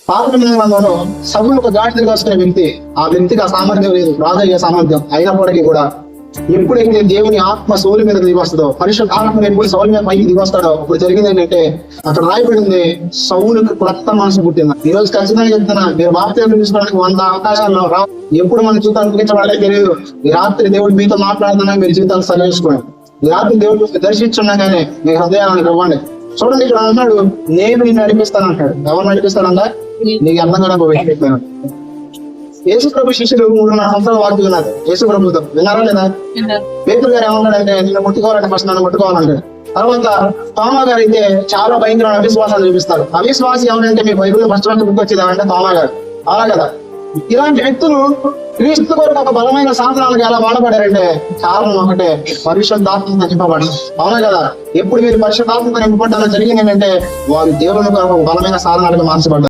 పాత నిబంధనలో సౌలు ఒక గాడిద కాసుకునే వ్యక్తి, ఆ వ్యక్తికి ఆ సామర్థ్యం లేదు, రాజు అయ్యే సామర్థ్యం అయినప్పటికీ కూడా ఎప్పుడైతే దేవుని ఆత్మ సౌలు మీద దిగొస్తుందో, పరిశుద్ధ ఆత్మ ఎప్పుడు సౌలు మీద పైకి దిగొస్తాడో అప్పుడు జరిగింది ఏంటంటే అక్కడ రాయబడింది సౌలుకి కొత్త మనసు పుట్టింది. ఈ రోజు ఖచ్చితంగా చెప్తున్నా, మీరు బాప్తిజం తీసుకోవడానికి 100 అవకాశాలు రా. ఎప్పుడు మన జీవితాలు అనుభవించబడే తెలియదు. ఈ రాత్రి దేవుడు మీతో మాట్లాడుతున్నా మీరు జీవితాలు సరిచేసుకోండి. ఈ రాత్రి దేవుడు దర్శించుండగానే మీ హృదయానికి ఇవ్వండి. చూడండి, ఇక్కడ అన్నాడు నేను నిన్ను నడిపిస్తాను అంటాడు. ఎవరు నడిపిస్తాడంట? నీకు అర్థం కూడా వ్యక్తి. యేసు ప్రభు శిష్యులు 3.5 సంవత్సరాలు వాక్యం విన్నారు యేసు ప్రభుతో, విన్నారా లేదా? పేతురు గారు ఏమన్నాడంటే నిన్ను ముట్టుకోవాలంటే ఫస్ట్ నన్ను ముట్టుకోవాలంటాడు. తర్వాత తోమా గారు అయితే చాలా భయంకరమైన అవిశ్వాసాలు చూపిస్తారు. అవిశ్వాసి ఎవరంటే మీ బైబిల్ ఫస్ట్ బుక్ వచ్చేది అంటే తోమా గారు. అలా కదా, ఇలాంటి వ్యక్తులు క్రీస్తు కొరకు ఒక బలమైన సాధనాలకు ఎలా వాడబడారంటే కారణం ఒకటే, పరిశుద్ధాత్మతో నింపబడి. అవునా కదా? ఎప్పుడు మీరు పరిశుద్ధాత్మతో నింపబడ్డాలో జరిగింది ఏంటంటే వారు దేవుని కొరకు బలమైన సాధనాలకు మార్చబడ్డారు.